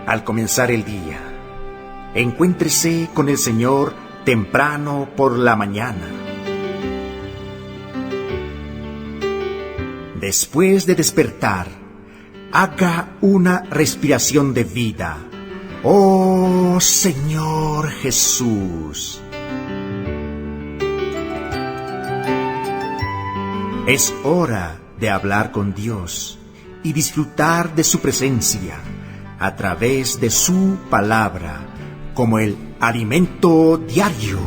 al comenzar el día. Encuéntrese con el Señor temprano por la mañana. Después de despertar, haga una respiración de vida. ¡Oh, Señor Jesús! Es hora de hablar con Dios y disfrutar de su presencia a través de su palabra como el alimento diario.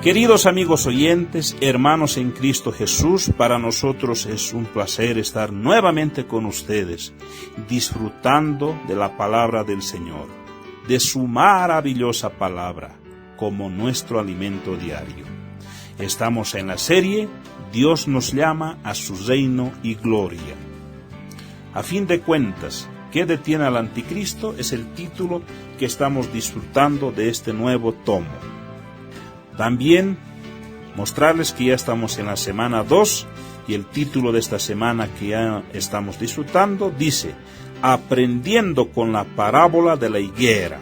Queridos amigos oyentes, hermanos en Cristo Jesús, para nosotros es un placer estar nuevamente con ustedes, disfrutando de la palabra del Señor, de su maravillosa palabra, como nuestro alimento diario. Estamos en la serie Dios nos llama a su reino y gloria. A fin de cuentas, ¿qué detiene al anticristo? Es el título que estamos disfrutando de este nuevo tomo. También mostrarles que ya estamos en la semana 2 y el título de esta semana que ya estamos disfrutando dice Aprendiendo con la parábola de la higuera.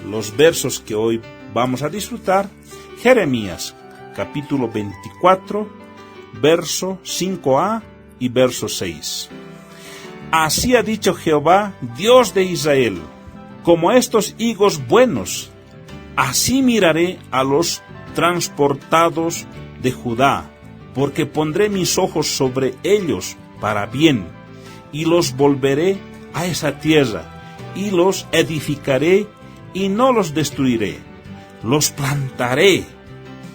Los versos que hoy vamos a disfrutar, Jeremías capítulo 24, verso 5a y verso 6. Así ha dicho Jehová, Dios de Israel, como estos higos buenos, así miraré a los transportados de Judá, porque pondré mis ojos sobre ellos para bien, y los volveré a esa tierra, y los edificaré, y no los destruiré. Los plantaré,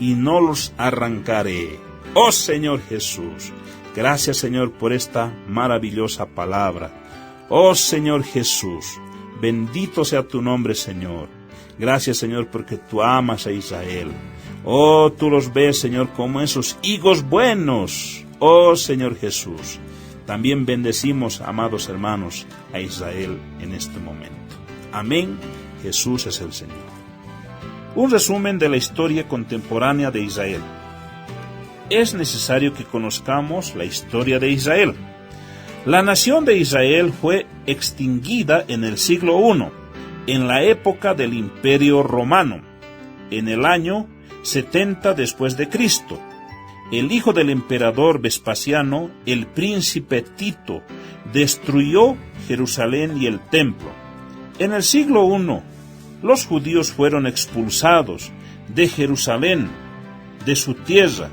y no los arrancaré. Oh Señor Jesús, gracias Señor por esta maravillosa palabra. Oh Señor Jesús, bendito sea tu nombre Señor. Gracias, Señor, porque tú amas a Israel. Oh, tú los ves, Señor, como esos higos buenos. Oh, Señor Jesús. También bendecimos, amados hermanos, a Israel en este momento. Amén. Jesús es el Señor. Un resumen de la historia contemporánea de Israel. Es necesario que conozcamos la historia de Israel. La nación de Israel fue extinguida en el siglo I, en la época del Imperio Romano, en el año 70 después de Cristo. El hijo del emperador Vespasiano, el príncipe Tito, destruyó Jerusalén y el templo. En el siglo I, los judíos fueron expulsados de Jerusalén, de su tierra,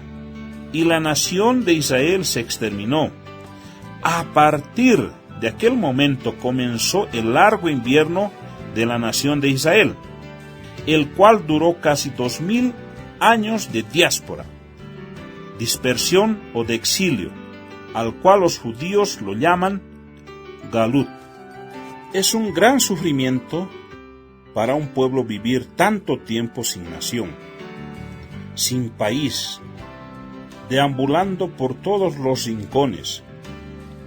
y la nación de Israel se exterminó. A partir de aquel momento comenzó el largo invierno de la nación de Israel, el cual duró casi 2000 años de diáspora, dispersión o de exilio, al cual los judíos lo llaman Galut. Es un gran sufrimiento para un pueblo vivir tanto tiempo sin nación, sin país, deambulando por todos los rincones.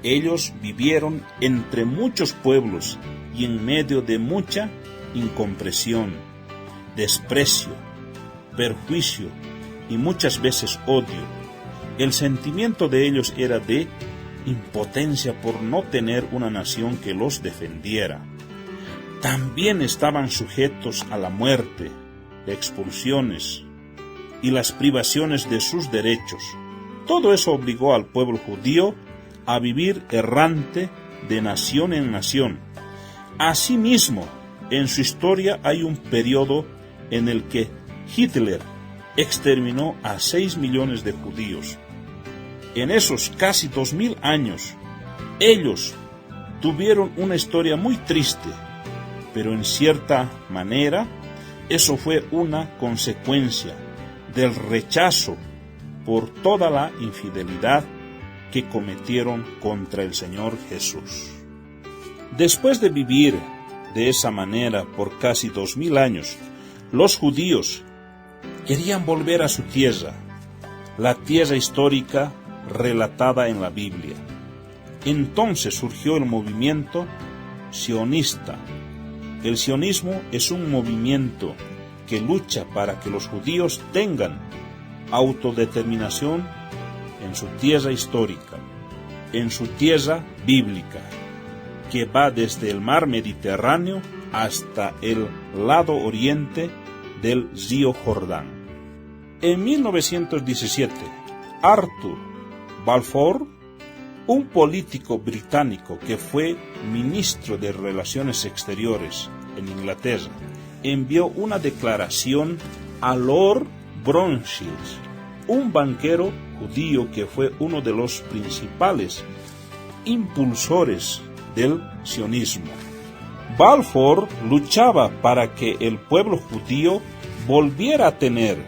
Ellos vivieron entre muchos pueblos y en medio de mucha incomprensión, desprecio, perjuicio y muchas veces odio. El sentimiento de ellos era de impotencia por no tener una nación que los defendiera. También estaban sujetos a la muerte, expulsiones y las privaciones de sus derechos. Todo eso obligó al pueblo judío a vivir errante de nación en nación. Asimismo, en su historia hay un periodo en el que Hitler exterminó a 6 millones de judíos. En esos casi 2000 años, ellos tuvieron una historia muy triste, pero en cierta manera, eso fue una consecuencia del rechazo por toda la infidelidad que cometieron contra el Señor Jesús. Después de vivir de esa manera por casi 2000 años, los judíos querían volver a su tierra, la tierra histórica relatada en la Biblia. Entonces surgió el movimiento sionista. El sionismo es un movimiento que lucha para que los judíos tengan autodeterminación en su tierra histórica, en su tierra bíblica, que va desde el mar Mediterráneo hasta el lado oriente del río Jordán. En 1917, Arthur Balfour, un político británico que fue ministro de Relaciones Exteriores en Inglaterra, envió una declaración a Lord Bronsfield, un banquero judío que fue uno de los principales impulsores del sionismo. Balfour luchaba para que el pueblo judío volviera a tener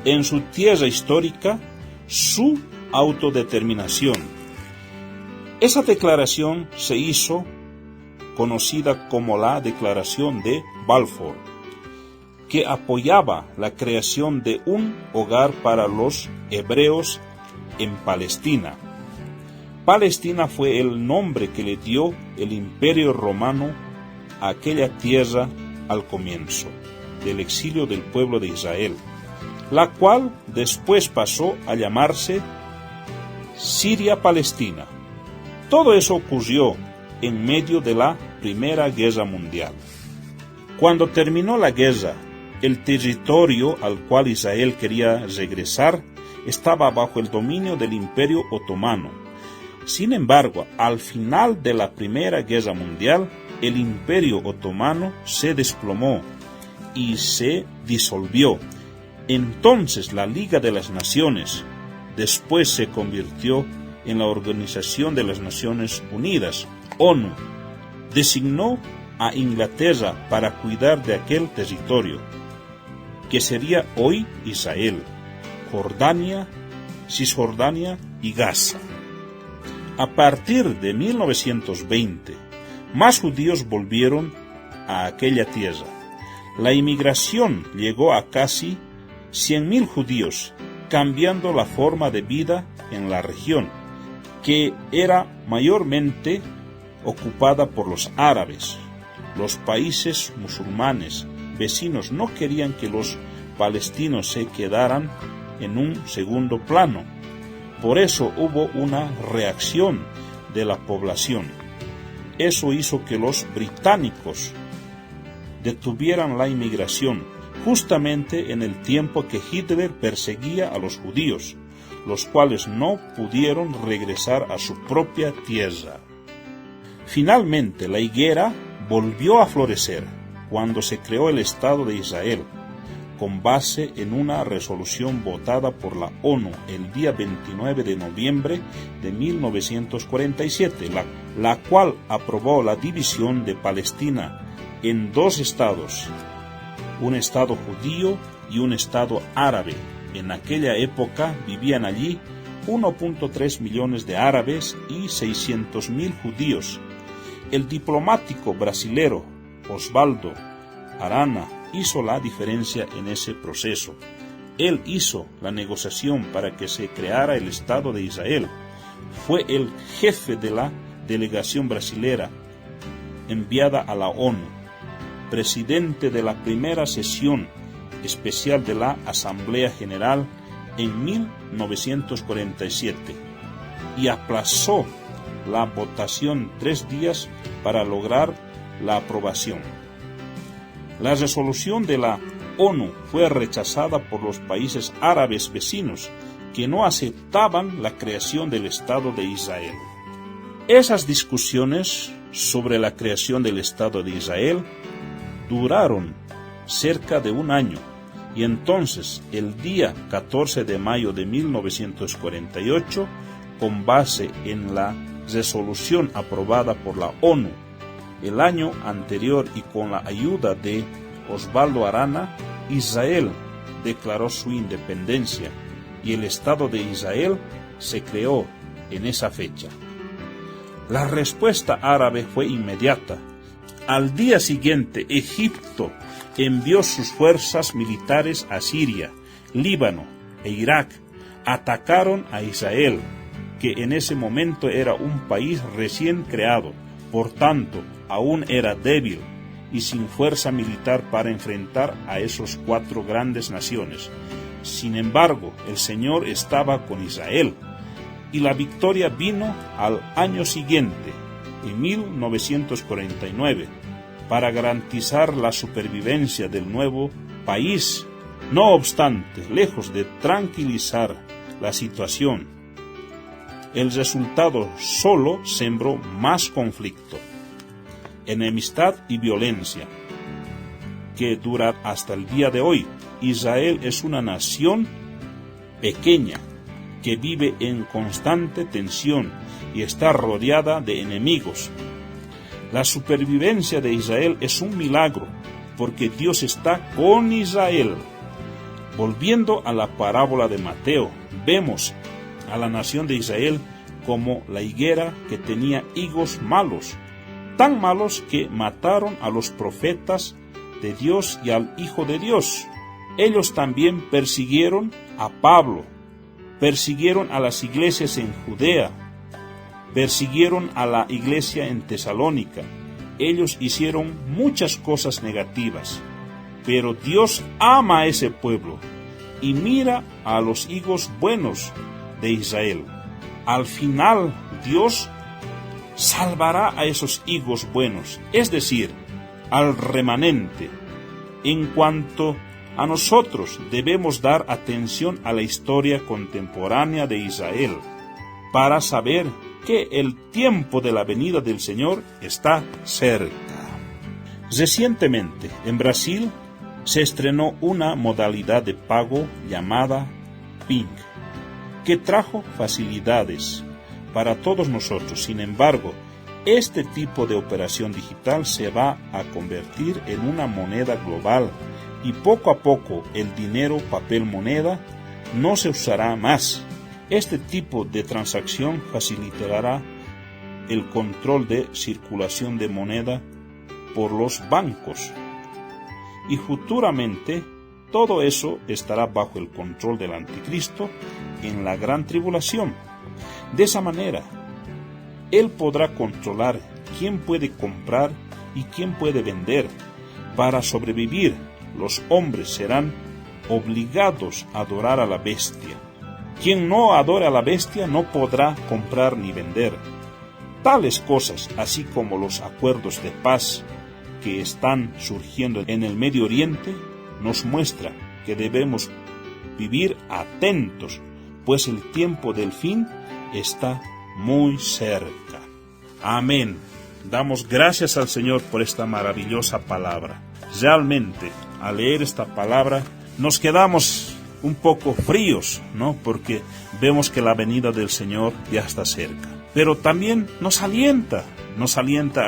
en su tierra histórica su autodeterminación. Esa declaración se hizo conocida como la Declaración de Balfour, que apoyaba la creación de un hogar para los hebreos en Palestina. Palestina fue el nombre que le dio el Imperio Romano a aquella tierra al comienzo del exilio del pueblo de Israel, la cual después pasó a llamarse Siria-Palestina. Todo eso ocurrió en medio de la Primera Guerra Mundial. Cuando terminó la guerra, el territorio al cual Israel quería regresar estaba bajo el dominio del Imperio Otomano. Sin embargo, al final de la Primera Guerra Mundial, el Imperio Otomano se desplomó y se disolvió. Entonces la Liga de las Naciones después se convirtió en la Organización de las Naciones Unidas, ONU. Designó a Inglaterra para cuidar de aquel territorio, que sería hoy Israel, Jordania, Cisjordania y Gaza. A partir de 1920, más judíos volvieron a aquella tierra. La inmigración llegó a casi 100.000 judíos, cambiando la forma de vida en la región, que era mayormente ocupada por los árabes. Los países musulmanes vecinos no querían que los palestinos se quedaran en un segundo plano. Por eso hubo una reacción de la población. Eso hizo que los británicos detuvieran la inmigración, justamente en el tiempo que Hitler perseguía a los judíos, los cuales no pudieron regresar a su propia tierra. Finalmente, la higuera volvió a florecer cuando se creó el Estado de Israel, con base en una resolución votada por la ONU el día 29 de noviembre de 1947, la cual aprobó la división de Palestina en dos estados, un estado judío y un estado árabe. En aquella época vivían allí 1.3 millones de árabes y 600.000 judíos. El diplomático brasilero Osvaldo Arana hizo la diferencia en ese proceso. Él hizo la negociación para que se creara el Estado de Israel. Fue el jefe de la delegación brasilera enviada a la ONU, presidente de la primera sesión especial de la Asamblea General en 1947 y aplazó la votación 3 días para lograr la aprobación. La resolución de la ONU fue rechazada por los países árabes vecinos que no aceptaban la creación del Estado de Israel. Esas discusiones sobre la creación del Estado de Israel duraron cerca de un año, y entonces el día 14 de mayo de 1948, con base en la resolución aprobada por la ONU el año anterior y con la ayuda de Osvaldo Arana, Israel declaró su independencia y el Estado de Israel se creó en esa fecha. La respuesta árabe fue inmediata. Al día siguiente, Egipto envió sus fuerzas militares a Siria, Líbano e Irak. Atacaron a Israel, que en ese momento era un país recién creado, por tanto, aún era débil y sin fuerza militar para enfrentar a esos 4 grandes naciones. Sin embargo, el Señor estaba con Israel, y la victoria vino al año siguiente, en 1949, para garantizar la supervivencia del nuevo país. No obstante, lejos de tranquilizar la situación, el resultado solo sembró más conflicto, enemistad y violencia, que dura hasta el día de hoy. Israel es una nación pequeña que vive en constante tensión y está rodeada de enemigos. La supervivencia de Israel es un milagro, porque Dios está con Israel. Volviendo a la parábola de Mateo, vemos a la nación de Israel como la higuera que tenía higos malos, tan malos que mataron a los profetas de Dios y al Hijo de Dios. Ellos también persiguieron a Pablo, persiguieron a las iglesias en Judea, persiguieron a la iglesia en Tesalónica. Ellos hicieron muchas cosas negativas, pero Dios ama a ese pueblo y mira a los higos buenos de Israel. Al final, Dios salvará a esos higos buenos, es decir, al remanente. En cuanto a nosotros, debemos dar atención a la historia contemporánea de Israel para saber que el tiempo de la venida del Señor está cerca. Recientemente, en Brasil, se estrenó una modalidad de pago llamada PIN, que trajo facilidades para todos nosotros. Sin embargo, este tipo de operación digital se va a convertir en una moneda global y poco a poco el dinero papel moneda no se usará más. Este tipo de transacción facilitará el control de circulación de moneda por los bancos. Y futuramente todo eso estará bajo el control del anticristo en la gran tribulación. De esa manera, él podrá controlar quién puede comprar y quién puede vender. Para sobrevivir, los hombres serán obligados a adorar a la bestia. Quien no adore a la bestia no podrá comprar ni vender. Tales cosas, así como los acuerdos de paz que están surgiendo en el Medio Oriente, nos muestra que debemos vivir atentos, pues el tiempo del fin está muy cerca. Amén. Damos gracias al Señor por esta maravillosa palabra. Realmente, al leer esta palabra, nos quedamos un poco fríos, ¿no? Porque vemos que la venida del Señor ya está cerca. Pero también nos alienta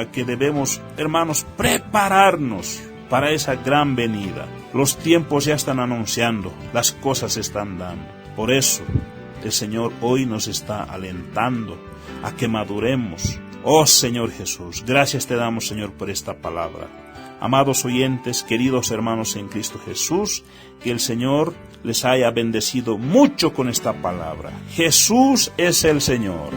a que debemos, hermanos, prepararnos para esa gran venida. Los tiempos ya están anunciando, las cosas se están dando. Por eso, el Señor hoy nos está alentando a que maduremos. Oh Señor Jesús, gracias te damos, Señor, por esta palabra. Amados oyentes, queridos hermanos en Cristo Jesús, que el Señor les haya bendecido mucho con esta palabra. Jesús es el Señor.